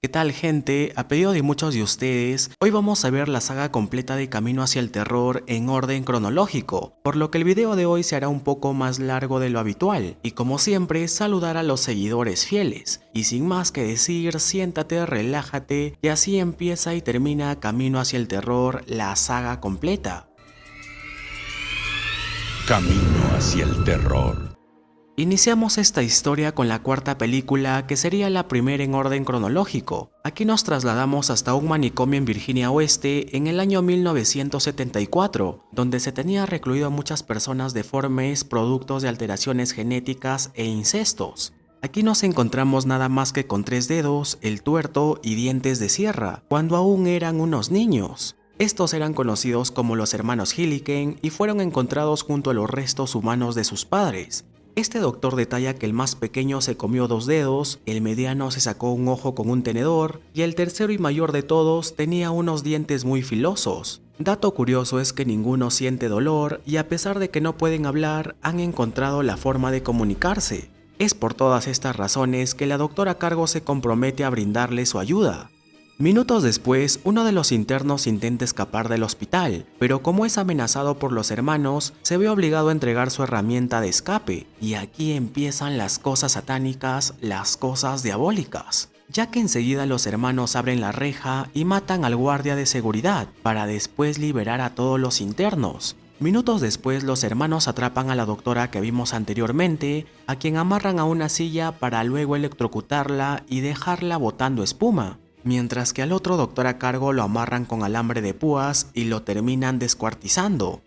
¿Qué tal, gente? A pedido de muchos de ustedes, hoy vamos a ver la saga completa de Camino hacia el Terror en orden cronológico, por lo que el video de hoy se hará un poco más largo de lo habitual, y como siempre, saludar a los seguidores fieles. Y sin más que decir, siéntate, relájate, y así empieza y termina Camino hacia el Terror, la saga completa. Camino hacia el terror. Iniciamos esta historia con la cuarta película, que sería la primera en orden cronológico. Aquí nos trasladamos hasta un manicomio en Virginia Oeste en el año 1974, donde se tenía recluido a muchas personas deformes productos de alteraciones genéticas e incestos. Aquí nos encontramos nada más que con 3 dedos, el tuerto y dientes de sierra, cuando aún eran unos niños. Estos eran conocidos como los hermanos Hilliken y fueron encontrados junto a los restos humanos de sus padres. Este doctor detalla que el más pequeño se comió 2 dedos, el mediano se sacó un ojo con un tenedor y el tercero y mayor de todos tenía unos dientes muy filosos. Dato curioso es que ninguno siente dolor y a pesar de que no pueden hablar, han encontrado la forma de comunicarse. Es por todas estas razones que la doctora a cargo se compromete a brindarle su ayuda. Minutos después, uno de los internos intenta escapar del hospital, pero como es amenazado por los hermanos, se ve obligado a entregar su herramienta de escape, y aquí empiezan las cosas satánicas, las cosas diabólicas, ya que enseguida los hermanos abren la reja y matan al guardia de seguridad, para después liberar a todos los internos. Minutos después, los hermanos atrapan a la doctora que vimos anteriormente, a quien amarran a una silla para luego electrocutarla y dejarla botando espuma. Mientras que al otro doctor a cargo lo amarran con alambre de púas y lo terminan descuartizando.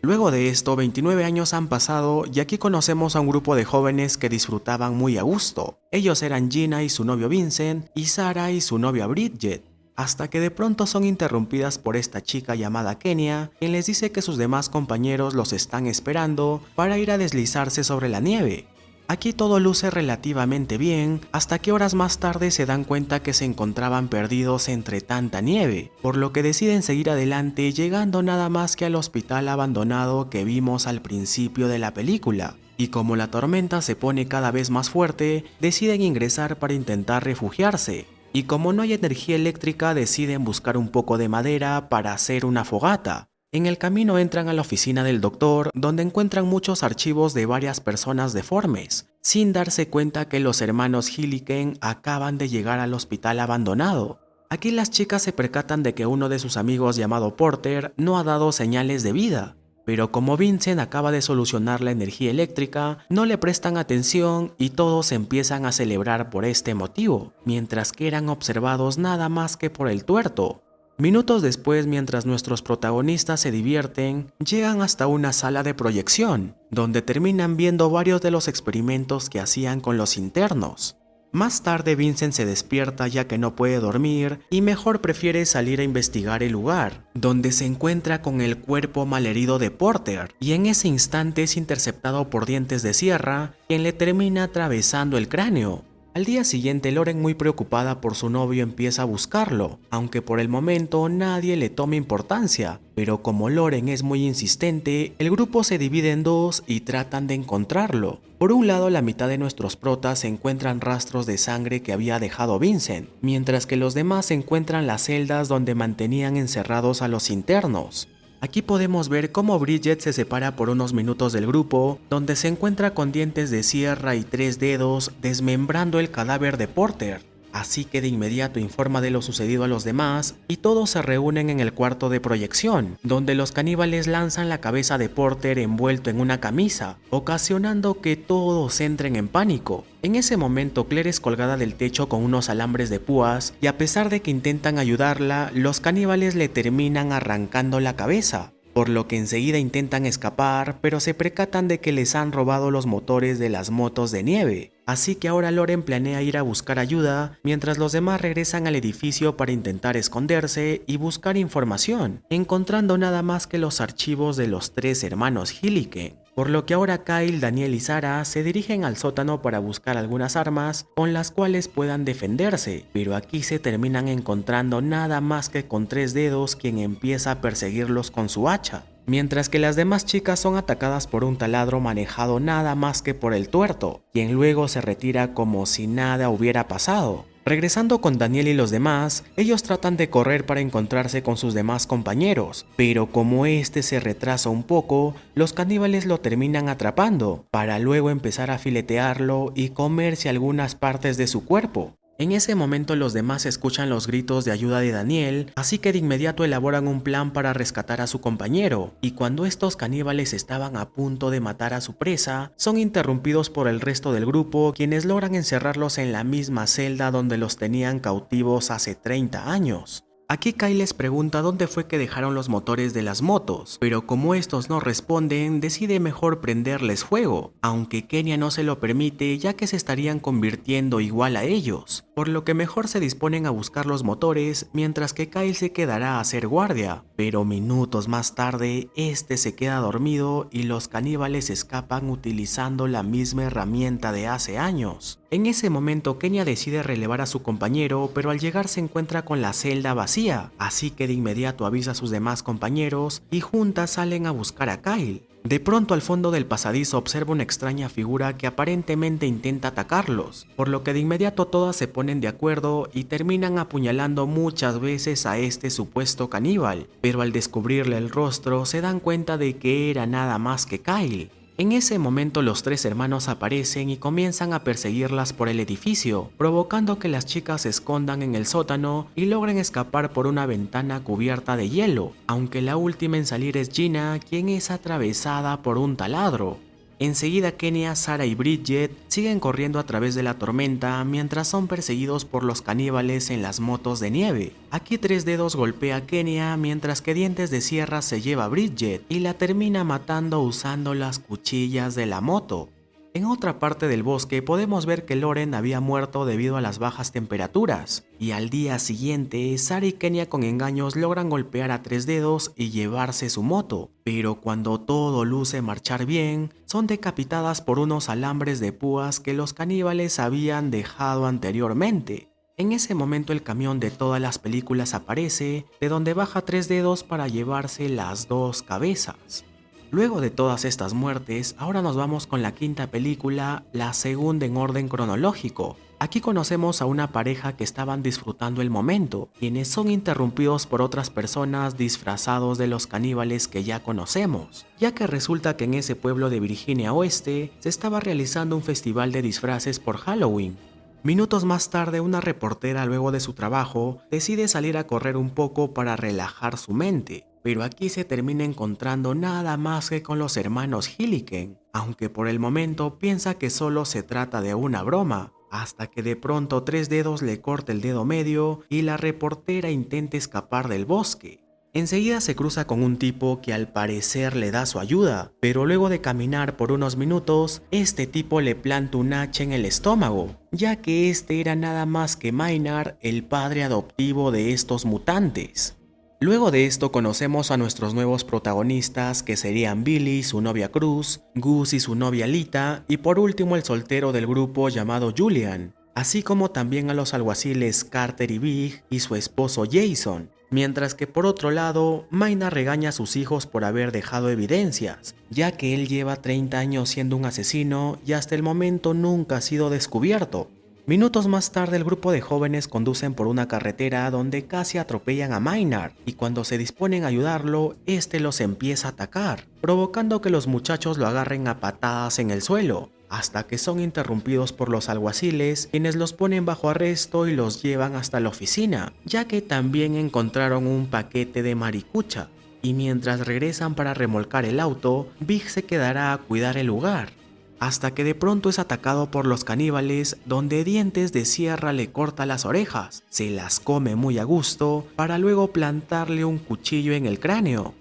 Luego de esto, 29 años han pasado y aquí conocemos a un grupo de jóvenes que disfrutaban muy a gusto. Ellos eran Gina y su novio Vincent, y Sarah y su novia Bridget, hasta que de pronto son interrumpidas por esta chica llamada Kenya, quien les dice que sus demás compañeros los están esperando para ir a deslizarse sobre la nieve. Aquí todo luce relativamente bien, hasta que horas más tarde se dan cuenta que se encontraban perdidos entre tanta nieve, por lo que deciden seguir adelante, llegando nada más que al hospital abandonado que vimos al principio de la película. Y como la tormenta se pone cada vez más fuerte, deciden ingresar para intentar refugiarse. Y como no hay energía eléctrica, deciden buscar un poco de madera para hacer una fogata. En el camino entran a la oficina del doctor, donde encuentran muchos archivos de varias personas deformes, sin darse cuenta que los hermanos Hilliken acaban de llegar al hospital abandonado. Aquí las chicas se percatan de que uno de sus amigos llamado Porter no ha dado señales de vida, pero como Vincent acaba de solucionar la energía eléctrica, no le prestan atención y todos empiezan a celebrar por este motivo, mientras que eran observados nada más que por el tuerto. Minutos después, mientras nuestros protagonistas se divierten, llegan hasta una sala de proyección, donde terminan viendo varios de los experimentos que hacían con los internos. Más tarde Vincent se despierta ya que no puede dormir y mejor prefiere salir a investigar el lugar, donde se encuentra con el cuerpo malherido de Porter, y en ese instante es interceptado por dientes de sierra, quien le termina atravesando el cráneo. Al día siguiente, Loren, muy preocupada por su novio, empieza a buscarlo, aunque por el momento nadie le toma importancia, pero como Loren es muy insistente, el grupo se divide en dos y tratan de encontrarlo. Por un lado, la mitad de nuestros protas encuentran rastros de sangre que había dejado Vincent, mientras que los demás encuentran las celdas donde mantenían encerrados a los internos. Aquí podemos ver cómo Bridget se separa por unos minutos del grupo, donde se encuentra con dientes de sierra y 3 dedos desmembrando el cadáver de Porter. Así que de inmediato informa de lo sucedido a los demás y todos se reúnen en el cuarto de proyección, donde los caníbales lanzan la cabeza de Porter envuelto en una camisa, ocasionando que todos entren en pánico. En ese momento Claire es colgada del techo con unos alambres de púas y a pesar de que intentan ayudarla, los caníbales le terminan arrancando la cabeza, por lo que enseguida intentan escapar, pero se percatan de que les han robado los motores de las motos de nieve. Así que ahora Loren planea ir a buscar ayuda, mientras los demás regresan al edificio para intentar esconderse y buscar información, encontrando nada más que los archivos de los 3 hermanos Hilliken. Por lo que ahora Kyle, Daniel y Sarah se dirigen al sótano para buscar algunas armas con las cuales puedan defenderse, pero aquí se terminan encontrando nada más que con 3 dedos, quien empieza a perseguirlos con su hacha. Mientras que las demás chicas son atacadas por un taladro manejado nada más que por el tuerto, quien luego se retira como si nada hubiera pasado. Regresando con Daniel y los demás, ellos tratan de correr para encontrarse con sus demás compañeros, pero como este se retrasa un poco, los caníbales lo terminan atrapando, para luego empezar a filetearlo y comerse algunas partes de su cuerpo. En ese momento los demás escuchan los gritos de ayuda de Daniel, así que de inmediato elaboran un plan para rescatar a su compañero, y cuando estos caníbales estaban a punto de matar a su presa, son interrumpidos por el resto del grupo, quienes logran encerrarlos en la misma celda donde los tenían cautivos hace 30 años. Aquí Kyle les pregunta dónde fue que dejaron los motores de las motos, pero como estos no responden, decide mejor prenderles fuego, aunque Kenya no se lo permite ya que se estarían convirtiendo igual a ellos, por lo que mejor se disponen a buscar los motores mientras que Kyle se quedará a hacer guardia, pero minutos más tarde este se queda dormido y los caníbales escapan utilizando la misma herramienta de hace años. En ese momento Kenya decide relevar a su compañero, pero al llegar se encuentra con la celda vacía, así que de inmediato avisa a sus demás compañeros y juntas salen a buscar a Kyle. De pronto al fondo del pasadizo observa una extraña figura que aparentemente intenta atacarlos, por lo que de inmediato todas se ponen de acuerdo y terminan apuñalando muchas veces a este supuesto caníbal, pero al descubrirle el rostro se dan cuenta de que era nada más que Kyle. En ese momento los tres hermanos aparecen y comienzan a perseguirlas por el edificio, provocando que las chicas se escondan en el sótano y logren escapar por una ventana cubierta de hielo, aunque la última en salir es Gina, quien es atravesada por un taladro. Enseguida Kenya, Sarah y Bridget siguen corriendo a través de la tormenta mientras son perseguidos por los caníbales en las motos de nieve. Aquí Tres Dedos golpea a Kenya mientras que Dientes de Sierra se lleva a Bridget y la termina matando usando las cuchillas de la moto. En otra parte del bosque podemos ver que Loren había muerto debido a las bajas temperaturas, y al día siguiente Sarah y Kenya con engaños logran golpear a Tres Dedos y llevarse su moto, pero cuando todo luce marchar bien, son decapitadas por unos alambres de púas que los caníbales habían dejado anteriormente. En ese momento el camión de todas las películas aparece, de donde baja Tres Dedos para llevarse las dos cabezas. Luego de todas estas muertes, ahora nos vamos con la quinta película, la segunda en orden cronológico. Aquí conocemos a una pareja que estaban disfrutando el momento, quienes son interrumpidos por otras personas disfrazados de los caníbales que ya conocemos, ya que resulta que en ese pueblo de Virginia Oeste se estaba realizando un festival de disfraces por Halloween. Minutos más tarde, una reportera luego de su trabajo decide salir a correr un poco para relajar su mente, pero aquí se termina encontrando nada más que con los hermanos Hilliken, aunque por el momento piensa que solo se trata de una broma, hasta que de pronto Tres Dedos le corta el dedo medio y la reportera intenta escapar del bosque. Enseguida se cruza con un tipo que al parecer le da su ayuda, pero luego de caminar por unos minutos, este tipo le planta un hacha en el estómago, ya que este era nada más que Maynard, el padre adoptivo de estos mutantes. Luego de esto conocemos a nuestros nuevos protagonistas, que serían Billy y su novia Cruz, Gus y su novia Lita, y por último el soltero del grupo llamado Julian, así como también a los alguaciles Carter y Big y su esposo Jason. Mientras que por otro lado, Maynard regaña a sus hijos por haber dejado evidencias, ya que él lleva 30 años siendo un asesino y hasta el momento nunca ha sido descubierto. Minutos más tarde el grupo de jóvenes conducen por una carretera donde casi atropellan a Maynard, y cuando se disponen a ayudarlo, este los empieza a atacar, provocando que los muchachos lo agarren a patadas en el suelo, hasta que son interrumpidos por los alguaciles, quienes los ponen bajo arresto y los llevan hasta la oficina, ya que también encontraron un paquete de maricucha, y mientras regresan para remolcar el auto, Big se quedará a cuidar el lugar, hasta que de pronto es atacado por los caníbales, donde Dientes de Sierra le corta las orejas, se las come muy a gusto, para luego plantarle un cuchillo en el cráneo.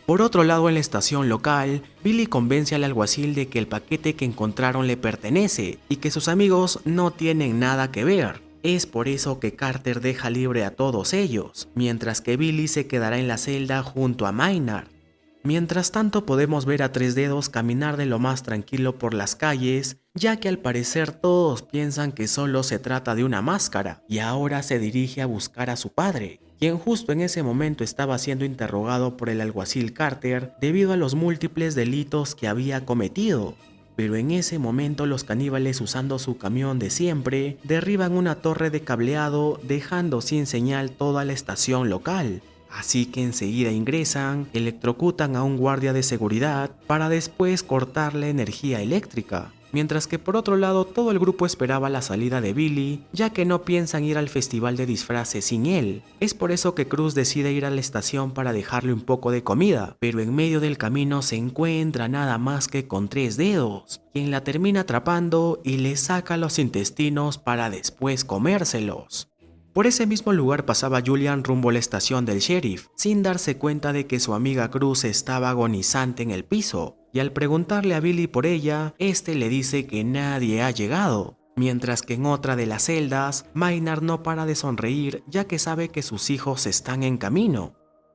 Por otro lado, en la estación local, Billy convence al alguacil de que el paquete que encontraron le pertenece y que sus amigos no tienen nada que ver. Es por eso que Carter deja libre a todos ellos, mientras que Billy se quedará en la celda junto a Maynard. Mientras tanto podemos ver a Tres Dedos caminar de lo más tranquilo por las calles, ya que al parecer todos piensan que solo se trata de una máscara, y ahora se dirige a buscar a su padre, quien justo en ese momento estaba siendo interrogado por el alguacil Carter debido a los múltiples delitos que había cometido. Pero en ese momento los caníbales, usando su camión de siempre, derriban una torre de cableado, dejando sin señal toda la estación local. Así que enseguida ingresan, electrocutan a un guardia de seguridad para después cortar la energía eléctrica. Mientras que por otro lado todo el grupo esperaba la salida de Billy, ya que no piensan ir al festival de disfraces sin él. Es por eso que Cruz decide ir a la estación para dejarle un poco de comida, pero en medio del camino se encuentra nada más que con Tres Dedos, quien la termina atrapando y le saca los intestinos para después comérselos. Por ese mismo lugar pasaba Julian rumbo a la estación del sheriff, sin darse cuenta de que su amiga Cruz estaba agonizante en el piso, y al preguntarle a Billy por ella, este le dice que nadie ha llegado. Mientras que en otra de las celdas, Maynard no para de sonreír ya que sabe que sus hijos están en camino.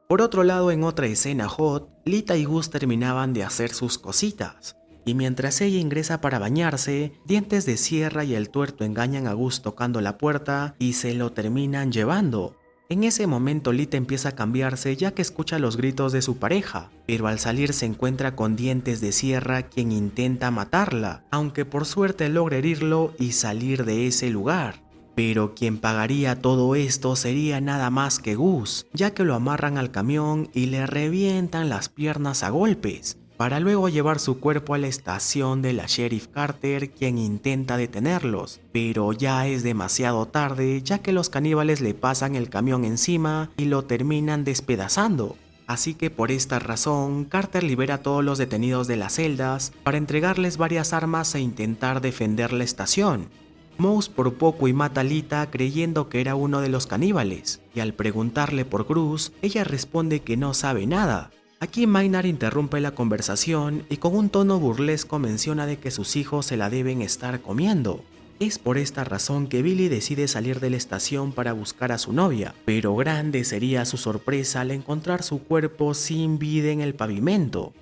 Por otro lado, en otra escena hot, Lita y Gus terminaban de hacer sus cositas. Y mientras ella ingresa para bañarse, Dientes de Sierra y el Tuerto engañan a Gus tocando la puerta y se lo terminan llevando. En ese momento Lita empieza a cambiarse ya que escucha los gritos de su pareja, pero al salir se encuentra con Dientes de Sierra, quien intenta matarla, aunque por suerte logra herirlo y salir de ese lugar. Pero quien pagaría todo esto sería nada más que Gus, ya que lo amarran al camión y le revientan las piernas a golpes, para luego llevar su cuerpo a la estación de la Sheriff Carter, quien intenta detenerlos, pero ya es demasiado tarde ya que los caníbales le pasan el camión encima y lo terminan despedazando. Así que por esta razón, Carter libera a todos los detenidos de las celdas para entregarles varias armas e intentar defender la estación. Mouse por poco y mata a Lita creyendo que era uno de los caníbales, y al preguntarle por Cruz, ella responde que no sabe nada. Aquí Maynard interrumpe la conversación y con un tono burlesco menciona de que sus hijos se la deben estar comiendo. Es por esta razón que Billy decide salir de la estación para buscar a su novia, pero grande sería su sorpresa al encontrar su cuerpo sin vida en el pavimento.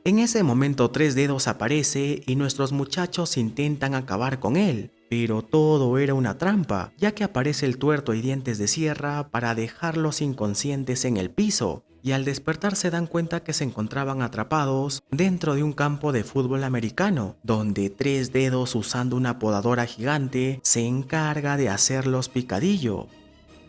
En ese momento Tres Dedos aparece y nuestros muchachos intentan acabar con él, pero todo era una trampa, ya que aparece el Tuerto y Dientes de Sierra para dejarlos inconscientes en el piso. Y al despertar se dan cuenta que se encontraban atrapados dentro de un campo de fútbol americano, donde Tres Dedos, usando una podadora gigante, se encarga de hacerlos picadillo.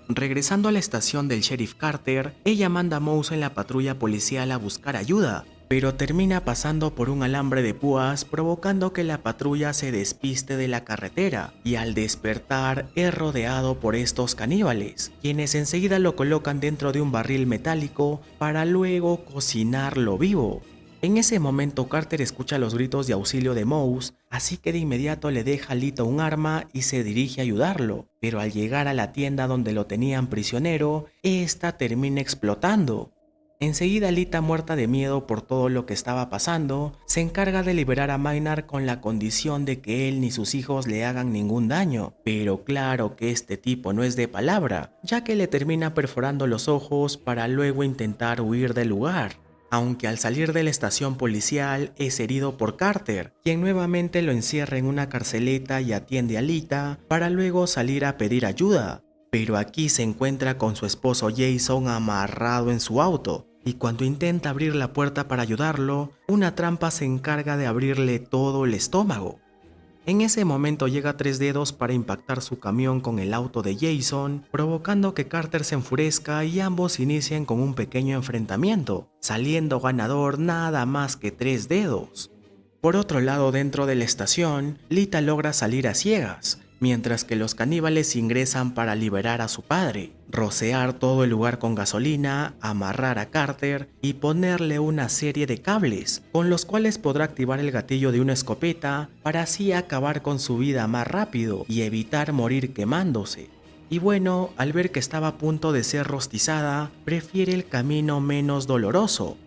Regresando a la estación del Sheriff Carter, ella manda a Mouse en la patrulla policial a buscar ayuda, pero termina pasando por un alambre de púas provocando que la patrulla se despiste de la carretera, y al despertar es rodeado por estos caníbales, quienes enseguida lo colocan dentro de un barril metálico para luego cocinarlo vivo. En ese momento Carter escucha los gritos de auxilio de Mouse, así que de inmediato le deja a Lita un arma y se dirige a ayudarlo, pero al llegar a la tienda donde lo tenían prisionero, esta termina explotando. Enseguida Lita, muerta de miedo por todo lo que estaba pasando, se encarga de liberar a Maynard con la condición de que él ni sus hijos le hagan ningún daño, pero claro que este tipo no es de palabra, ya que le termina perforando los ojos para luego intentar huir del lugar. Aunque al salir de la estación policial es herido por Carter, quien nuevamente lo encierra en una carceleta y atiende a Lita para luego salir a pedir ayuda. Pero aquí se encuentra con su esposo Jason amarrado en su auto, y cuando intenta abrir la puerta para ayudarlo, una trampa se encarga de abrirle todo el estómago. En ese momento llega Tres Dedos para impactar su camión con el auto de Jason, provocando que Carter se enfurezca y ambos inician con un pequeño enfrentamiento, saliendo ganador nada más que Tres Dedos. Por otro lado, dentro de la estación, Lita logra salir a ciegas, mientras que los caníbales ingresan para liberar a su padre, rociar todo el lugar con gasolina, amarrar a Carter y ponerle una serie de cables, con los cuales podrá activar el gatillo de una escopeta para así acabar con su vida más rápido y evitar morir quemándose. Y bueno, al ver que estaba a punto de ser rostizada, prefiere el camino menos doloroso.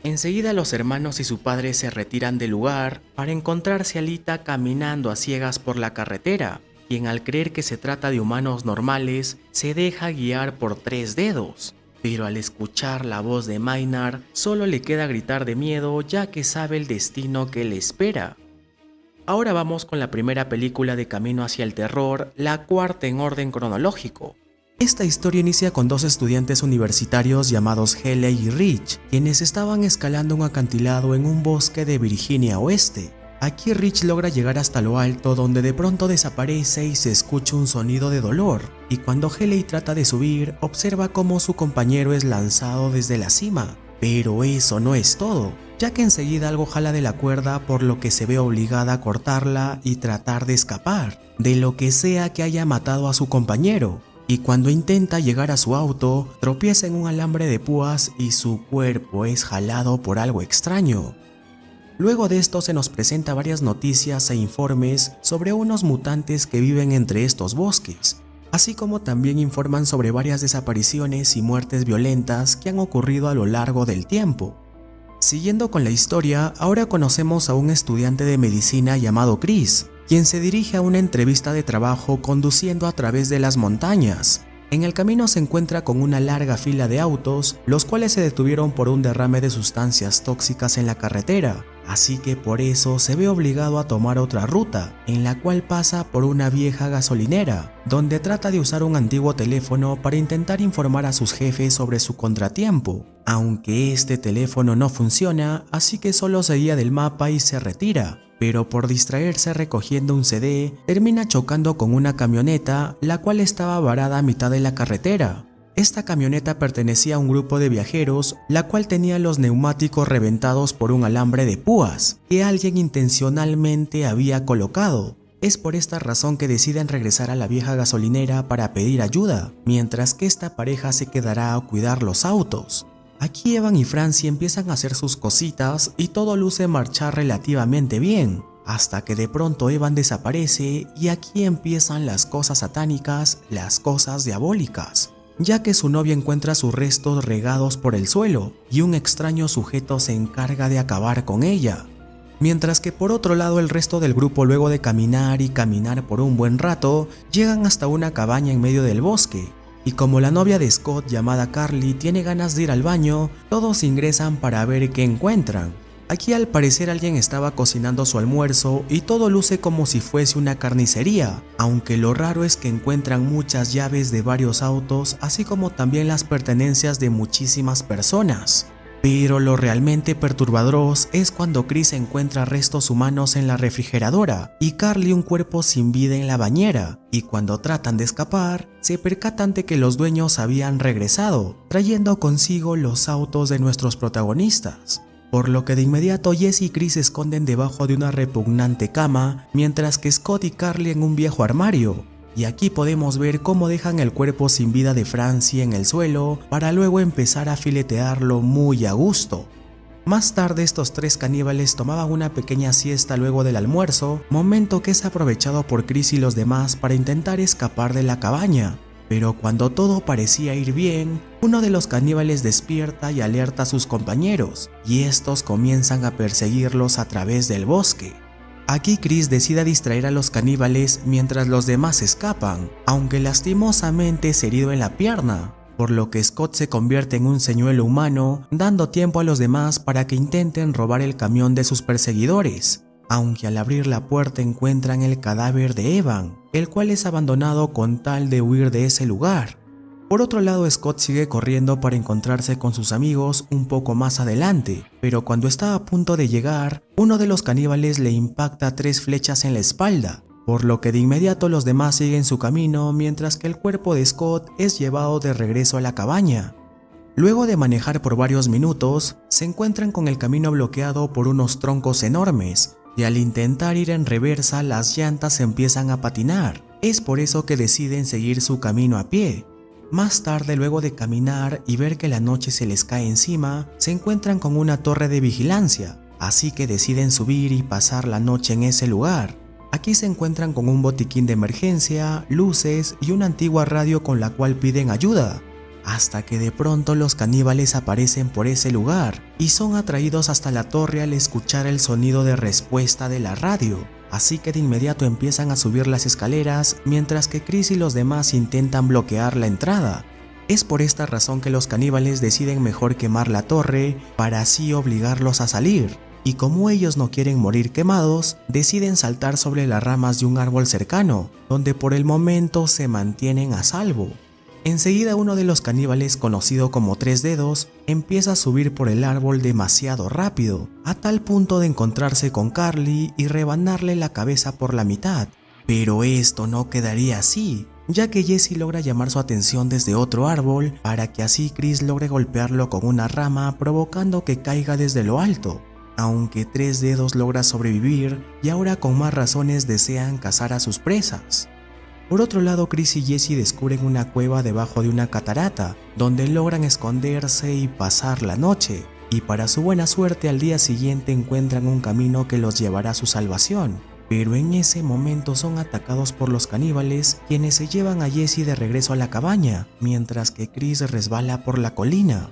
Enseguida los hermanos y su padre se retiran del lugar para encontrarse a Lita caminando a ciegas por la carretera, quien al creer que se trata de humanos normales se deja guiar por Tres Dedos, pero al escuchar la voz de Maynard solo le queda gritar de miedo ya que sabe el destino que le espera. Ahora vamos con la primera película de Camino hacia el Terror, la cuarta en orden cronológico. Esta historia inicia con dos estudiantes universitarios llamados Haley y Rich, quienes estaban escalando un acantilado en un bosque de Virginia Oeste. Aquí Rich logra llegar hasta lo alto, donde de pronto desaparece y se escucha un sonido de dolor, y cuando Haley trata de subir, observa cómo su compañero es lanzado desde la cima. Pero eso no es todo, ya que enseguida algo jala de la cuerda, por lo que se ve obligada a cortarla y tratar de escapar, de lo que sea que haya matado a su compañero. Y cuando intenta llegar a su auto, tropieza en un alambre de púas y su cuerpo es jalado por algo extraño. Luego de esto se nos presenta varias noticias e informes sobre unos mutantes que viven entre estos bosques, así como también informan sobre varias desapariciones y muertes violentas que han ocurrido a lo largo del tiempo. Siguiendo con la historia, ahora conocemos a un estudiante de medicina llamado Chris, quien se dirige a una entrevista de trabajo conduciendo a través de las montañas. En el camino se encuentra con una larga fila de autos, los cuales se detuvieron por un derrame de sustancias tóxicas en la carretera, así que por eso se ve obligado a tomar otra ruta, en la cual pasa por una vieja gasolinera, donde trata de usar un antiguo teléfono para intentar informar a sus jefes sobre su contratiempo, aunque este teléfono no funciona, así que solo se guía del mapa y se retira. Pero por distraerse recogiendo un CD, termina chocando con una camioneta, la cual estaba varada a mitad de la carretera. Esta camioneta pertenecía a un grupo de viajeros, la cual tenía los neumáticos reventados por un alambre de púas, que alguien intencionalmente había colocado. Es por esta razón que deciden regresar a la vieja gasolinera para pedir ayuda, mientras que esta pareja se quedará a cuidar los autos. Aquí Evan y Francie empiezan a hacer sus cositas y todo luce marchar relativamente bien, hasta que de pronto Evan desaparece y aquí empiezan las cosas satánicas, las cosas diabólicas, ya que su novia encuentra sus restos regados por el suelo y un extraño sujeto se encarga de acabar con ella. Mientras que por otro lado el resto del grupo, luego de caminar y caminar por un buen rato, llegan hasta una cabaña en medio del bosque. Y como la novia de Scott, llamada Carly, tiene ganas de ir al baño, todos ingresan para ver qué encuentran. Aquí al parecer alguien estaba cocinando su almuerzo y todo luce como si fuese una carnicería, aunque lo raro es que encuentran muchas llaves de varios autos, así como también las pertenencias de muchísimas personas. Pero lo realmente perturbador es cuando Chris encuentra restos humanos en la refrigeradora y Carly un cuerpo sin vida en la bañera, y cuando tratan de escapar, se percatan de que los dueños habían regresado, trayendo consigo los autos de nuestros protagonistas. Por lo que de inmediato Jesse y Chris se esconden debajo de una repugnante cama, mientras que Scott y Carly en un viejo armario. Y aquí podemos ver cómo dejan el cuerpo sin vida de Francie en el suelo para luego empezar a filetearlo muy a gusto. Más tarde estos tres caníbales tomaban una pequeña siesta luego del almuerzo, momento que es aprovechado por Chris y los demás para intentar escapar de la cabaña. Pero cuando todo parecía ir bien, uno de los caníbales despierta y alerta a sus compañeros, y estos comienzan a perseguirlos a través del bosque. Aquí Chris decide distraer a los caníbales mientras los demás escapan, aunque lastimosamente es herido en la pierna, por lo que Scott se convierte en un señuelo humano, dando tiempo a los demás para que intenten robar el camión de sus perseguidores, aunque al abrir la puerta encuentran el cadáver de Evan, el cual es abandonado con tal de huir de ese lugar. Por otro lado, Scott sigue corriendo para encontrarse con sus amigos un poco más adelante, pero cuando está a punto de llegar, uno de los caníbales le impacta 3 flechas en la espalda, por lo que de inmediato los demás siguen su camino mientras que el cuerpo de Scott es llevado de regreso a la cabaña. Luego de manejar por varios minutos, se encuentran con el camino bloqueado por unos troncos enormes, y al intentar ir en reversa las llantas empiezan a patinar. Es por eso que deciden seguir su camino a pie. Más tarde, luego de caminar y ver que la noche se les cae encima, se encuentran con una torre de vigilancia, así que deciden subir y pasar la noche en ese lugar. Aquí se encuentran con un botiquín de emergencia, luces y una antigua radio con la cual piden ayuda, hasta que de pronto los caníbales aparecen por ese lugar y son atraídos hasta la torre al escuchar el sonido de respuesta de la radio. Así que de inmediato empiezan a subir las escaleras mientras que Chris y los demás intentan bloquear la entrada. Es por esta razón que los caníbales deciden mejor quemar la torre para así obligarlos a salir. Y como ellos no quieren morir quemados, deciden saltar sobre las ramas de un árbol cercano, donde por el momento se mantienen a salvo. Enseguida uno de los caníbales, conocido como Tres Dedos, empieza a subir por el árbol demasiado rápido, a tal punto de encontrarse con Carly y rebanarle la cabeza por la mitad. Pero esto no quedaría así, ya que Jesse logra llamar su atención desde otro árbol para que así Chris logre golpearlo con una rama, provocando que caiga desde lo alto. Aunque Tres Dedos logra sobrevivir y ahora con más razones desean cazar a sus presas. Por otro lado, Chris y Jesse descubren una cueva debajo de una catarata, donde logran esconderse y pasar la noche, y para su buena suerte al día siguiente encuentran un camino que los llevará a su salvación. Pero en ese momento son atacados por los caníbales, quienes se llevan a Jesse de regreso a la cabaña, mientras que Chris resbala por la colina.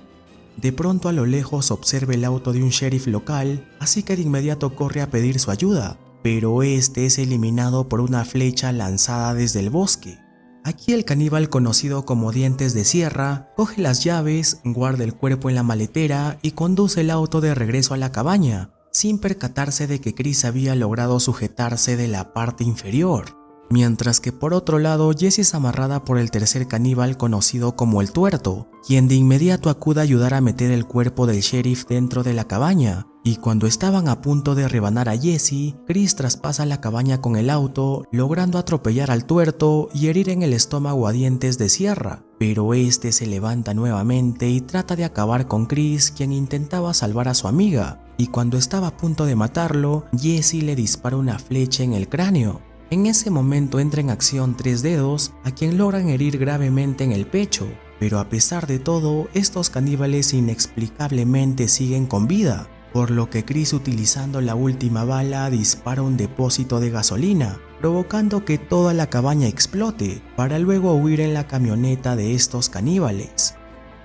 De pronto a lo lejos observa el auto de un sheriff local, así que de inmediato corre a pedir su ayuda, pero este es eliminado por una flecha lanzada desde el bosque. Aquí el caníbal, conocido como Dientes de Sierra, coge las llaves, guarda el cuerpo en la maletera y conduce el auto de regreso a la cabaña, sin percatarse de que Chris había logrado sujetarse de la parte inferior. Mientras que por otro lado, Jess es amarrada por el tercer caníbal, conocido como el Tuerto, quien de inmediato acude a ayudar a meter el cuerpo del sheriff dentro de la cabaña, y cuando estaban a punto de rebanar a Jesse, Chris traspasa la cabaña con el auto, logrando atropellar al Tuerto y herir en el estómago a Dientes de Sierra, pero este se levanta nuevamente y trata de acabar con Chris, quien intentaba salvar a su amiga, y cuando estaba a punto de matarlo, Jesse le dispara una flecha en el cráneo. En ese momento entra en acción Tres Dedos, a quien logran herir gravemente en el pecho, pero a pesar de todo, estos caníbales inexplicablemente siguen con vida, por lo que Chris, utilizando la última bala, dispara un depósito de gasolina, provocando que toda la cabaña explote, para luego huir en la camioneta de estos caníbales.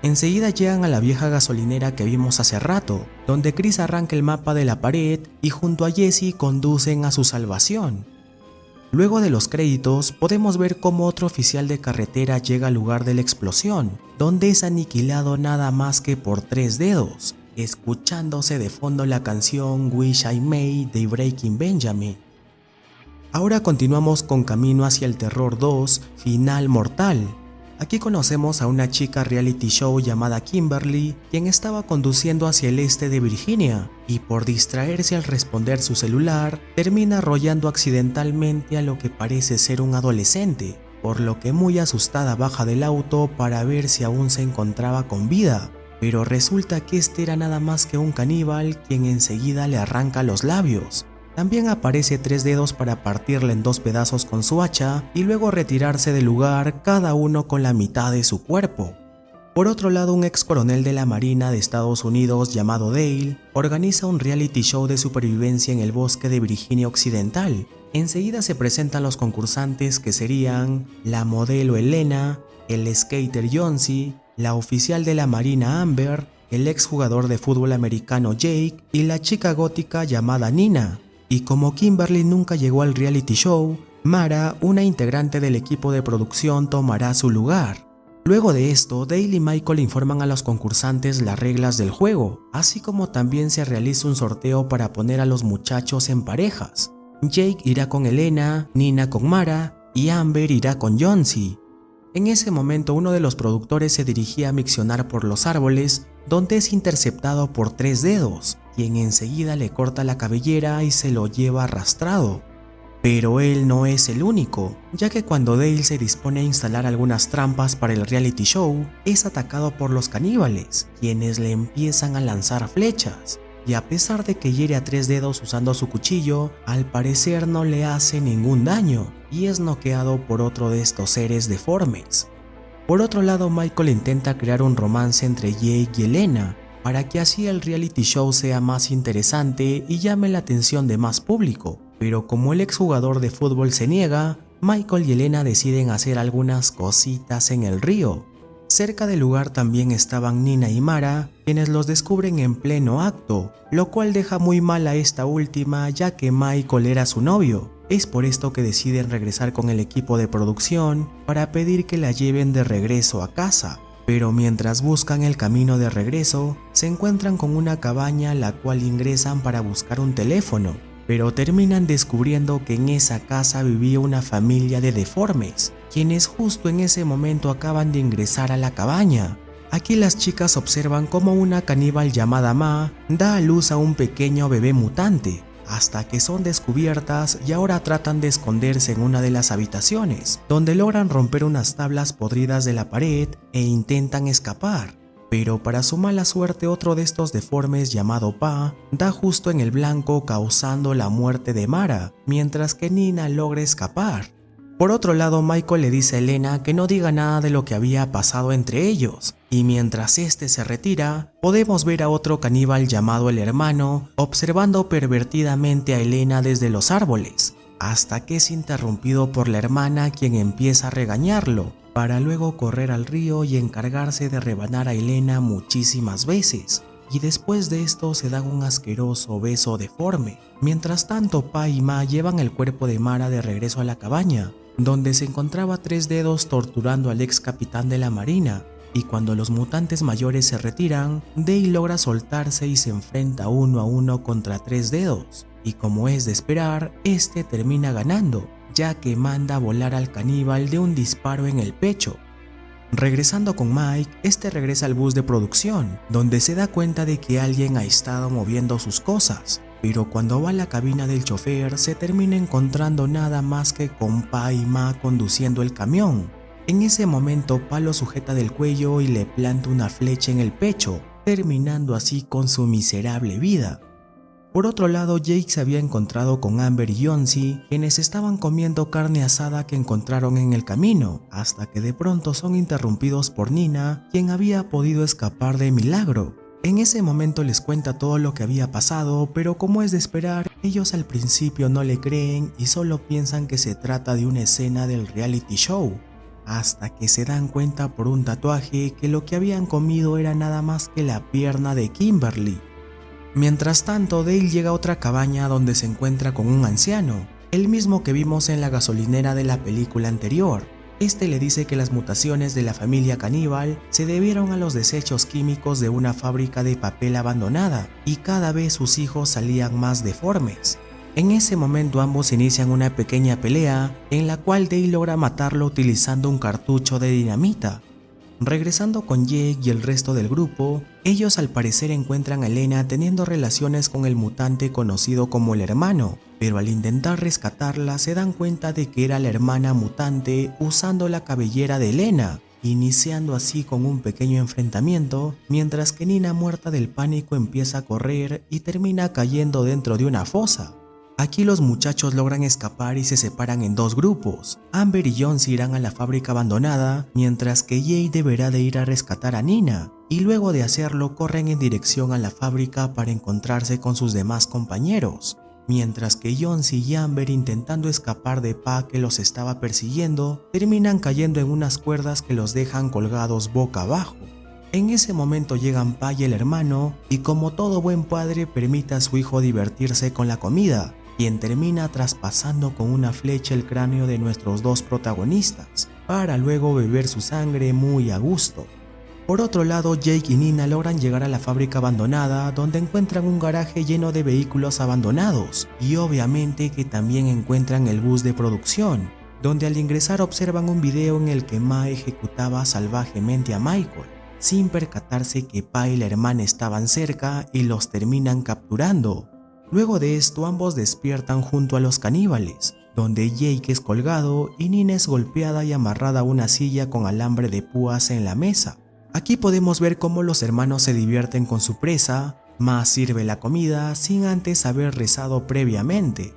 Enseguida llegan a la vieja gasolinera que vimos hace rato, donde Chris arranca el mapa de la pared y junto a Jesse conducen a su salvación. Luego de los créditos, podemos ver cómo otro oficial de carretera llega al lugar de la explosión, donde es aniquilado nada más que por Tres Dedos, escuchándose de fondo la canción Wish I May de Breaking Benjamin. Ahora continuamos con Camino hacia el Terror 2, Final Mortal. Aquí conocemos a una chica reality show llamada Kimberly, quien estaba conduciendo hacia el este de Virginia, y por distraerse al responder su celular, termina arrollando accidentalmente a lo que parece ser un adolescente, por lo que muy asustada baja del auto para ver si aún se encontraba con vida, pero resulta que este era nada más que un caníbal, quien enseguida le arranca los labios. También aparece Tres Dedos para partirle en dos pedazos con su hacha y luego retirarse del lugar, cada uno con la mitad de su cuerpo. Por otro lado, un ex coronel de la Marina de Estados Unidos llamado Dale organiza un reality show de supervivencia en el bosque de Virginia Occidental. Enseguida se presentan los concursantes, que serían la modelo Elena, el skater Johnsy, la oficial de la Marina Amber, el ex jugador de fútbol americano Jake y la chica gótica llamada Nina. Y como Kimberly nunca llegó al reality show, Mara, una integrante del equipo de producción, tomará su lugar. Luego de esto, Dale y Michael informan a los concursantes las reglas del juego, así como también se realiza un sorteo para poner a los muchachos en parejas. Jake irá con Elena, Nina con Mara y Amber irá con Johnsy. En ese momento, uno de los productores se dirigía a miccionar por los árboles, donde es interceptado por Tres Dedos, quien enseguida le corta la cabellera y se lo lleva arrastrado. Pero él no es el único, ya que cuando Dale se dispone a instalar algunas trampas para el reality show, es atacado por los caníbales, quienes le empiezan a lanzar flechas, y a pesar de que hiere a Tres Dedos usando su cuchillo, al parecer no le hace ningún daño, y es noqueado por otro de estos seres deformes. Por otro lado, Michael intenta crear un romance entre Jake y Elena, para que así el reality show sea más interesante y llame la atención de más público, pero como el exjugador de fútbol se niega, Michael y Elena deciden hacer algunas cositas en el río. Cerca del lugar también estaban Nina y Mara, quienes los descubren en pleno acto, lo cual deja muy mal a esta última, ya que Michael era su novio. Es por esto que deciden regresar con el equipo de producción para pedir que la lleven de regreso a casa. Pero mientras buscan el camino de regreso, se encuentran con una cabaña, la cual ingresan para buscar un teléfono. pero terminan descubriendo que en esa casa vivía una familia de deformes, quienes justo en ese momento acaban de ingresar a la cabaña. Aquí las chicas observan cómo una caníbal llamada Ma da a luz a un pequeño bebé mutante, hasta que son descubiertas y ahora tratan de esconderse en una de las habitaciones, donde logran romper unas tablas podridas de la pared e intentan escapar. Pero para su mala suerte, otro de estos deformes llamado Pa da justo en el blanco, causando la muerte de Mara, mientras que Nina logra escapar. Por otro lado, Michael le dice a Elena que no diga nada de lo que había pasado entre ellos, y mientras este se retira, podemos ver a otro caníbal llamado el hermano observando pervertidamente a Elena desde los árboles, hasta que es interrumpido por la hermana, quien empieza a regañarlo, para luego correr al río y encargarse de rebanar a Elena muchísimas veces, y después de esto se dan un asqueroso beso deforme. Mientras tanto, Pa y Ma llevan el cuerpo de Mara de regreso a la cabaña, donde se encontraba Tres Dedos torturando al ex capitán de la marina, y cuando los mutantes mayores se retiran, Dale logra soltarse y se enfrenta uno a uno contra Tres Dedos, y como es de esperar, este termina ganando, ya que manda a volar al caníbal de un disparo en el pecho. Regresando con Mike, este regresa al bus de producción, donde se da cuenta de que alguien ha estado moviendo sus cosas, pero cuando va a la cabina del chofer se termina encontrando nada más que con Pa y Ma conduciendo el camión. En ese momento Pa lo sujeta del cuello y le planta una flecha en el pecho, terminando así con su miserable vida. Por otro lado, Jake se había encontrado con Amber y Johnsy, quienes estaban comiendo carne asada que encontraron en el camino, hasta que de pronto son interrumpidos por Nina, quien había podido escapar de milagro. En ese momento les cuenta todo lo que había pasado, pero como es de esperar, ellos al principio no le creen y solo piensan que se trata de una escena del reality show, hasta que se dan cuenta por un tatuaje que lo que habían comido era nada más que la pierna de Kimberly. Mientras tanto, Dale llega a otra cabaña donde se encuentra con un anciano, el mismo que vimos en la gasolinera de la película anterior. Este le dice que las mutaciones de la familia caníbal se debieron a los desechos químicos de una fábrica de papel abandonada, y cada vez sus hijos salían más deformes. En ese momento ambos inician una pequeña pelea, en la cual Dale logra matarlo utilizando un cartucho de dinamita. Regresando con Jake y el resto del grupo, ellos al parecer encuentran a Elena teniendo relaciones con el mutante conocido como el hermano, pero al intentar rescatarla se dan cuenta de que era la hermana mutante usando la cabellera de Elena, iniciando así con un pequeño enfrentamiento, mientras que Nina, muerta del pánico, empieza a correr y termina cayendo dentro de una fosa. Aquí los muchachos logran escapar y se separan en dos grupos. Amber y John irán a la fábrica abandonada, mientras que Jay deberá de ir a rescatar a Nina, y luego de hacerlo corren en dirección a la fábrica para encontrarse con sus demás compañeros, mientras que John y Amber, intentando escapar de Pa que los estaba persiguiendo, terminan cayendo en unas cuerdas que los dejan colgados boca abajo. En ese momento llegan Pa y el hermano, y como todo buen padre permite a su hijo divertirse con la comida, quien termina traspasando con una flecha el cráneo de nuestros dos protagonistas, para luego beber su sangre muy a gusto. Por otro lado, Jake y Nina logran llegar a la fábrica abandonada, donde encuentran un garaje lleno de vehículos abandonados, y obviamente que también encuentran el bus de producción, donde al ingresar observan un video en el que Ma ejecutaba salvajemente a Michael, sin percatarse que Pa y la hermana estaban cerca y los terminan capturando. Luego de esto ambos despiertan junto a los caníbales, donde Jake es colgado y Nina es golpeada y amarrada a una silla con alambre de púas en la mesa. Aquí podemos ver cómo los hermanos se divierten con su presa, Ma sirve la comida sin antes haber rezado previamente.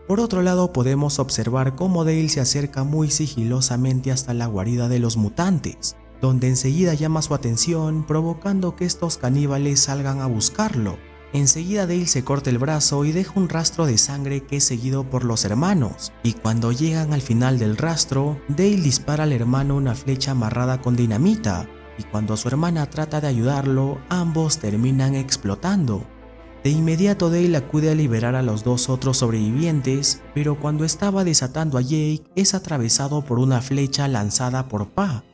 Por otro lado podemos observar cómo Dale se acerca muy sigilosamente hasta la guarida de los mutantes, donde enseguida llama su atención, provocando que estos caníbales salgan a buscarlo. Enseguida Dale se corta el brazo y deja un rastro de sangre que es seguido por los hermanos, y cuando llegan al final del rastro, Dale dispara al hermano una flecha amarrada con dinamita, y cuando su hermana trata de ayudarlo, ambos terminan explotando. De inmediato Dale acude a liberar a los dos otros sobrevivientes, pero cuando estaba desatando a Jake, es atravesado por una flecha lanzada por Pa.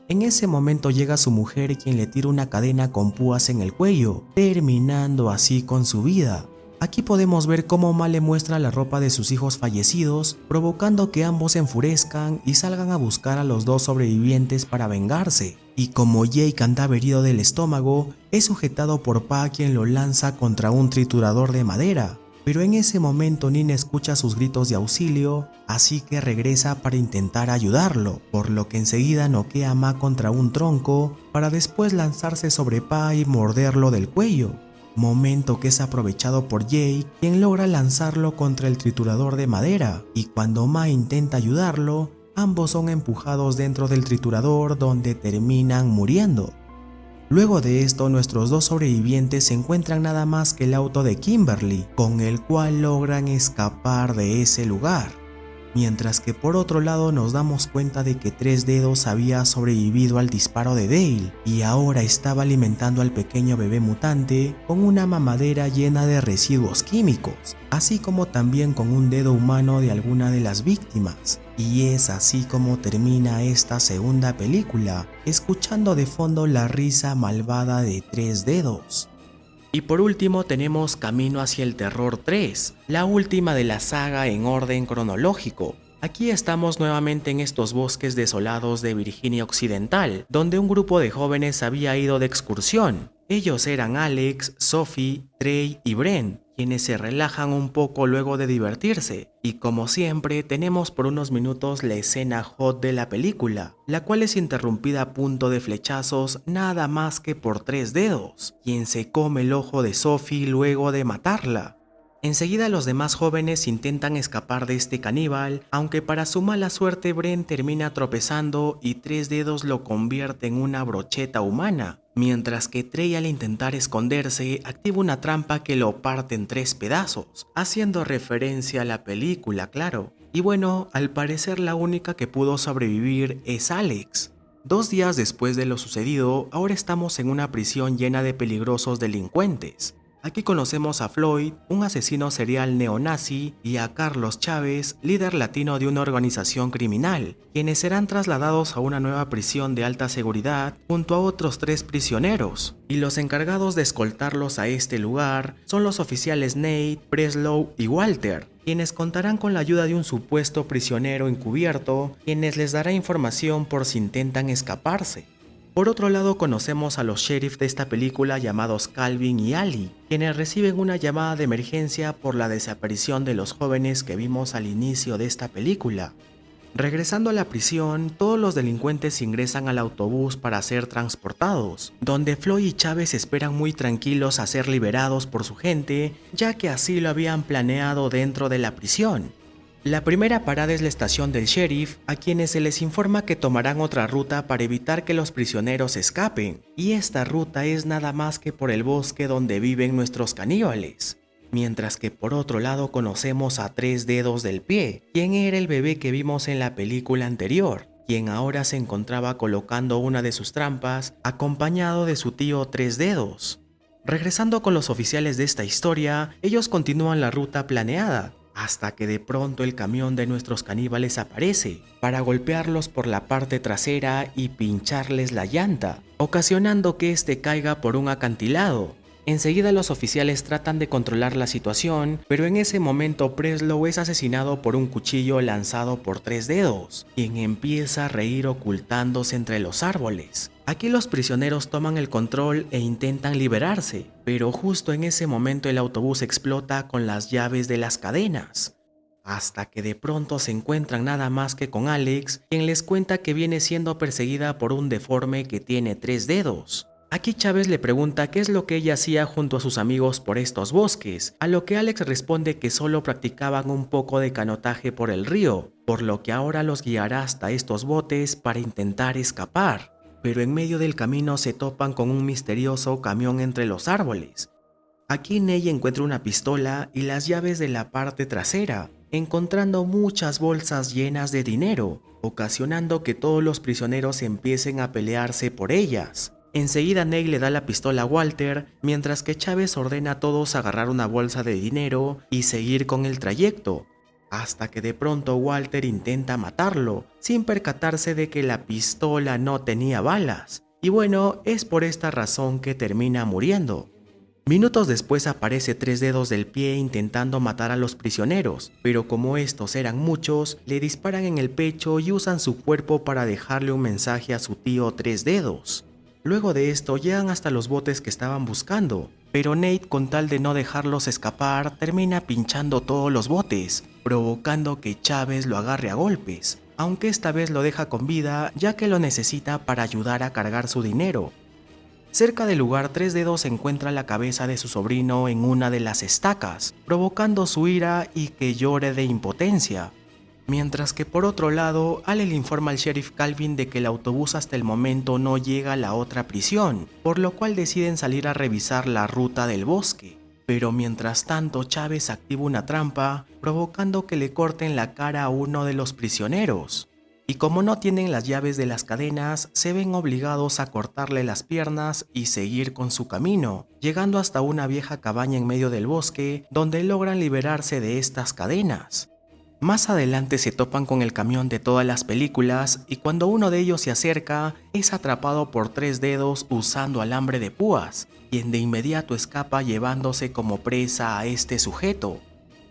En ese momento llega su mujer, quien le tira una cadena con púas en el cuello, terminando así con su vida. Aquí podemos ver cómo Ma le muestra la ropa de sus hijos fallecidos, provocando que ambos se enfurezcan y salgan a buscar a los dos sobrevivientes para vengarse. Y como Jake andaba herido del estómago, es sujetado por Pa, quien lo lanza contra un triturador de madera. Pero en ese momento Nina escucha sus gritos de auxilio, así que regresa para intentar ayudarlo, por lo que enseguida noquea a Ma contra un tronco para después lanzarse sobre Pa y morderlo del cuello. Momento que es aprovechado por Jake, quien logra lanzarlo contra el triturador de madera, y cuando Ma intenta ayudarlo, ambos son empujados dentro del triturador donde terminan muriendo. Luego de esto, nuestros dos sobrevivientes se encuentran nada más que el auto de Kimberly, con el cual logran escapar de ese lugar. Mientras que por otro lado nos damos cuenta de que Tres Dedos había sobrevivido al disparo de Dale y ahora estaba alimentando al pequeño bebé mutante con una mamadera llena de residuos químicos, así como también con un dedo humano de alguna de las víctimas. Y es así como termina esta segunda película, escuchando de fondo la risa malvada de Tres Dedos. Y por último tenemos Camino hacia el Terror 3, la última de la saga en orden cronológico. Aquí estamos nuevamente en estos bosques desolados de Virginia Occidental, donde un grupo de jóvenes había ido de excursión. Ellos eran Alex, Sophie, Trey y Bren, quienes se relajan un poco luego de divertirse. Y como siempre, tenemos por unos minutos la escena hot de la película, la cual es interrumpida a punto de flechazos nada más que por Tres Dedos, quien se come el ojo de Sophie luego de matarla. Enseguida los demás jóvenes intentan escapar de este caníbal, aunque para su mala suerte Bren termina tropezando y Tres Dedos lo convierte en una brocheta humana, mientras que Trey, al intentar esconderse, activa una trampa que lo parte en 3 pedazos, haciendo referencia a la película, claro. Y bueno, al parecer la única que pudo sobrevivir es Alex. 2 días después de lo sucedido, ahora estamos en una prisión llena de peligrosos delincuentes. Aquí conocemos a Floyd, un asesino serial neonazi, y a Carlos Chávez, líder latino de una organización criminal, quienes serán trasladados a una nueva prisión de alta seguridad junto a otros 3 prisioneros. Y los encargados de escoltarlos a este lugar son los oficiales Nate, Breslow y Walter, quienes contarán con la ayuda de un supuesto prisionero encubierto, quienes les dará información por si intentan escaparse. Por otro lado, conocemos a los sheriff de esta película llamados Calvin y Ali, quienes reciben una llamada de emergencia por la desaparición de los jóvenes que vimos al inicio de esta película. Regresando a la prisión, todos los delincuentes ingresan al autobús para ser transportados, donde Floyd y Chávez esperan muy tranquilos a ser liberados por su gente, ya que así lo habían planeado dentro de la prisión. La primera parada es la estación del sheriff, a quienes se les informa que tomarán otra ruta para evitar que los prisioneros escapen, y esta ruta es nada más que por el bosque donde viven nuestros caníbales. Mientras que por otro lado conocemos a Tres Dedos del Pie, quien era el bebé que vimos en la película anterior, quien ahora se encontraba colocando una de sus trampas, acompañado de su tío Tres Dedos. Regresando con los oficiales de esta historia, ellos continúan la ruta planeada, hasta que de pronto el camión de nuestros caníbales aparece, para golpearlos por la parte trasera y pincharles la llanta, ocasionando que este caiga por un acantilado. Enseguida los oficiales tratan de controlar la situación, pero en ese momento Breslow es asesinado por un cuchillo lanzado por Tres Dedos, quien empieza a reír ocultándose entre los árboles. Aquí los prisioneros toman el control e intentan liberarse, pero justo en ese momento el autobús explota con las llaves de las cadenas. Hasta que de pronto se encuentran nada más que con Alex, quien les cuenta que viene siendo perseguida por un deforme que tiene 3 dedos. Aquí Chávez le pregunta qué es lo que ella hacía junto a sus amigos por estos bosques, a lo que Alex responde que solo practicaban un poco de canotaje por el río, por lo que ahora los guiará hasta estos botes para intentar escapar. Pero en medio del camino se topan con un misterioso camión entre los árboles. Aquí Ney encuentra una pistola y las llaves de la parte trasera, encontrando muchas bolsas llenas de dinero, ocasionando que todos los prisioneros empiecen a pelearse por ellas. Enseguida Ney le da la pistola a Walter, mientras que Chávez ordena a todos agarrar una bolsa de dinero y seguir con el trayecto, hasta que de pronto Walter intenta matarlo, sin percatarse de que la pistola no tenía balas, y bueno, es por esta razón que termina muriendo. Minutos después aparece Tres Dedos del Pie intentando matar a los prisioneros, pero como estos eran muchos, le disparan en el pecho y usan su cuerpo para dejarle un mensaje a su tío Tres Dedos. Luego de esto llegan hasta los botes que estaban buscando, pero Nate, con tal de no dejarlos escapar, termina pinchando todos los botes, provocando que Chávez lo agarre a golpes, aunque esta vez lo deja con vida ya que lo necesita para ayudar a cargar su dinero. Cerca del lugar, Tres Dedos encuentra la cabeza de su sobrino en una de las estacas, provocando su ira y que llore de impotencia. Mientras que por otro lado, Ale le informa al sheriff Calvin de que el autobús hasta el momento no llega a la otra prisión, por lo cual deciden salir a revisar la ruta del bosque. Pero mientras tanto, Chávez activa una trampa, provocando que le corten la cara a uno de los prisioneros. Y como no tienen las llaves de las cadenas, se ven obligados a cortarle las piernas y seguir con su camino, llegando hasta una vieja cabaña en medio del bosque, donde logran liberarse de estas cadenas. Más adelante se topan con el camión de todas las películas y cuando uno de ellos se acerca, es atrapado por Tres Dedos usando alambre de púas, quien de inmediato escapa llevándose como presa a este sujeto.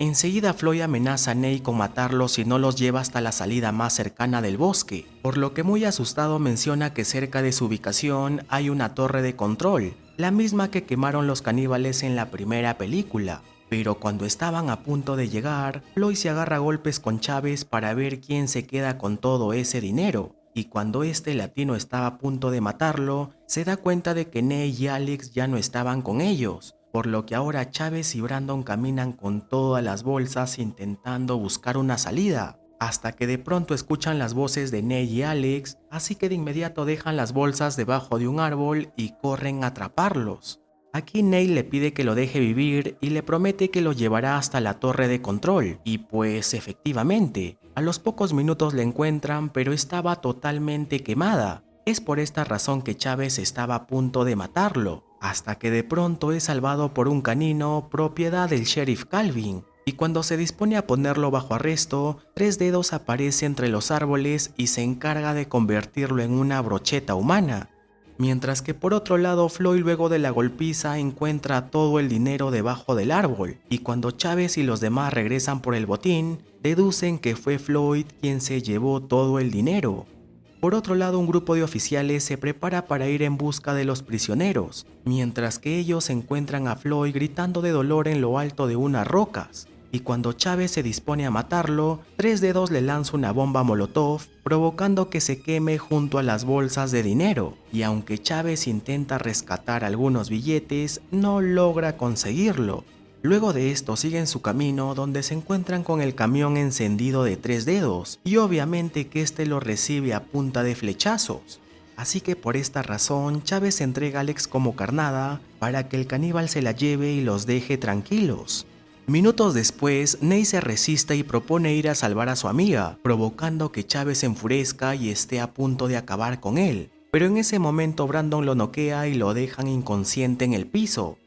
Enseguida Floyd amenaza a Nate con matarlos si no los lleva hasta la salida más cercana del bosque, por lo que muy asustado menciona que cerca de su ubicación hay una torre de control, la misma que quemaron los caníbales en la primera película. Pero cuando estaban a punto de llegar, Floyd se agarra a golpes con Chávez para ver quién se queda con todo ese dinero, y cuando este latino estaba a punto de matarlo, se da cuenta de que Nate y Alex ya no estaban con ellos, por lo que ahora Chávez y Brandon caminan con todas las bolsas intentando buscar una salida, hasta que de pronto escuchan las voces de Nate y Alex, así que de inmediato dejan las bolsas debajo de un árbol y corren a atraparlos. Aquí Nate le pide que lo deje vivir y le promete que lo llevará hasta la torre de control, y pues efectivamente, a los pocos minutos la encuentran pero estaba totalmente quemada. Es por esta razón que Chávez estaba a punto de matarlo, hasta que de pronto es salvado por un canino propiedad del sheriff Calvin, y cuando se dispone a ponerlo bajo arresto, Tres Dedos aparece entre los árboles y se encarga de convertirlo en una brocheta humana. Mientras que por otro lado Floyd luego de la golpiza encuentra todo el dinero debajo del árbol, y cuando Chávez y los demás regresan por el botín, deducen que fue Floyd quien se llevó todo el dinero. Por otro lado, un grupo de oficiales se prepara para ir en busca de los prisioneros, mientras que ellos encuentran a Floyd gritando de dolor en lo alto de unas rocas. Y cuando Chávez se dispone a matarlo, Tres Dedos le lanza una bomba molotov, provocando que se queme junto a las bolsas de dinero, y aunque Chávez intenta rescatar algunos billetes, no logra conseguirlo. Luego de esto siguen su camino donde se encuentran con el camión encendido de Tres Dedos, y obviamente que este lo recibe a punta de flechazos. Así que por esta razón Chávez entrega a Alex como carnada para que el caníbal se la lleve y los deje tranquilos. Minutos después, Nate se resiste y propone ir a salvar a su amiga, provocando que Chávez se enfurezca y esté a punto de acabar con él. Pero en ese momento Brandon lo noquea y lo dejan inconsciente en el piso.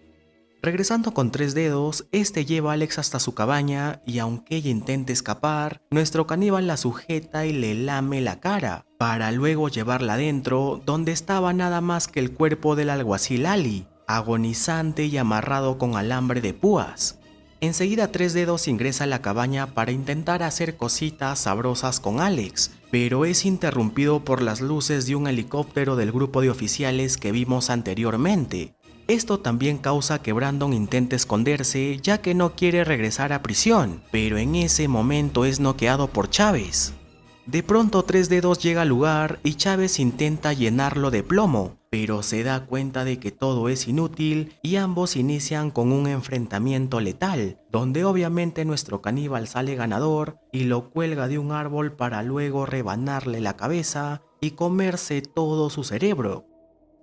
Regresando con Tres Dedos, este lleva a Alex hasta su cabaña y aunque ella intente escapar, nuestro caníbal la sujeta y le lame la cara, para luego llevarla adentro, donde estaba nada más que el cuerpo del alguacil Ali, agonizante y amarrado con alambre de púas. Enseguida Tres Dedos ingresa a la cabaña para intentar hacer cositas sabrosas con Alex, pero es interrumpido por las luces de un helicóptero del grupo de oficiales que vimos anteriormente. Esto también causa que Brandon intente esconderse ya que no quiere regresar a prisión, pero en ese momento es noqueado por Chávez. De pronto Tres Dedos llega al lugar y Chávez intenta llenarlo de plomo, pero se da cuenta de que todo es inútil y ambos inician con un enfrentamiento letal, donde obviamente nuestro caníbal sale ganador y lo cuelga de un árbol para luego rebanarle la cabeza y comerse todo su cerebro.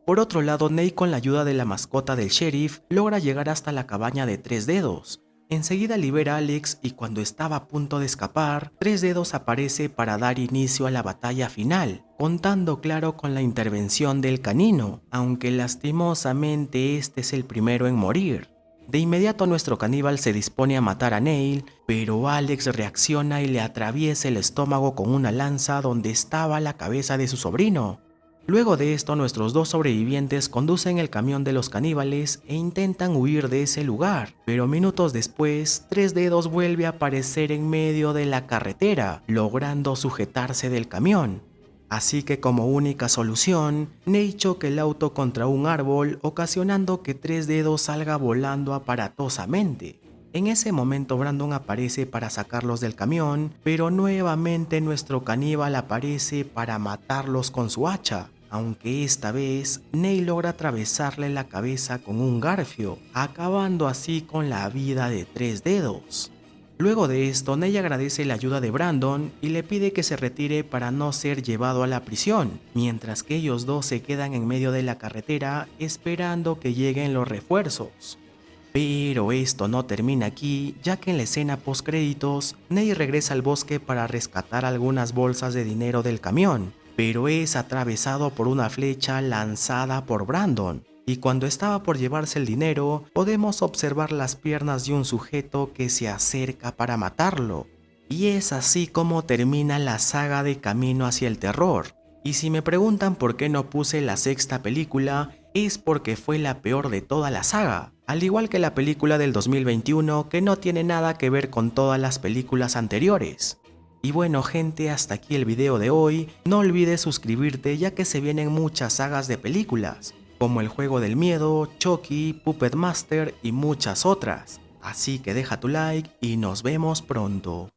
Por otro lado, Nate, con la ayuda de la mascota del sheriff, logra llegar hasta la cabaña de Tres Dedos. Enseguida libera a Alex y cuando estaba a punto de escapar, Tres Dedos aparece para dar inicio a la batalla final, contando claro con la intervención del canino, aunque lastimosamente este es el primero en morir. De inmediato nuestro caníbal se dispone a matar a Neil, pero Alex reacciona y le atraviesa el estómago con una lanza donde estaba la cabeza de su sobrino. Luego de esto, nuestros dos sobrevivientes conducen el camión de los caníbales e intentan huir de ese lugar, pero minutos después, Tres Dedos vuelve a aparecer en medio de la carretera, logrando sujetarse del camión. Así que como única solución, Nate choca el auto contra un árbol, ocasionando que Tres Dedos salga volando aparatosamente. En ese momento Brandon aparece para sacarlos del camión, pero nuevamente nuestro caníbal aparece para matarlos con su hacha, aunque esta vez Nate logra atravesarle la cabeza con un garfio, acabando así con la vida de Tres Dedos. Luego de esto, Nate agradece la ayuda de Brandon y le pide que se retire para no ser llevado a la prisión, mientras que ellos dos se quedan en medio de la carretera esperando que lleguen los refuerzos. Pero esto no termina aquí, ya que en la escena post créditos, Nate regresa al bosque para rescatar algunas bolsas de dinero del camión, pero es atravesado por una flecha lanzada por Brandon, y cuando estaba por llevarse el dinero, podemos observar las piernas de un sujeto que se acerca para matarlo. Y es así como termina la saga de Camino hacia el Terror. Y si me preguntan por qué no puse la sexta película, es porque fue la peor de toda la saga, al igual que la película del 2021 que no tiene nada que ver con todas las películas anteriores. Y bueno gente, hasta aquí el video de hoy. No olvides suscribirte ya que se vienen muchas sagas de películas, como El Juego del Miedo, Chucky, Puppet Master y muchas otras. Así que deja tu like y nos vemos pronto.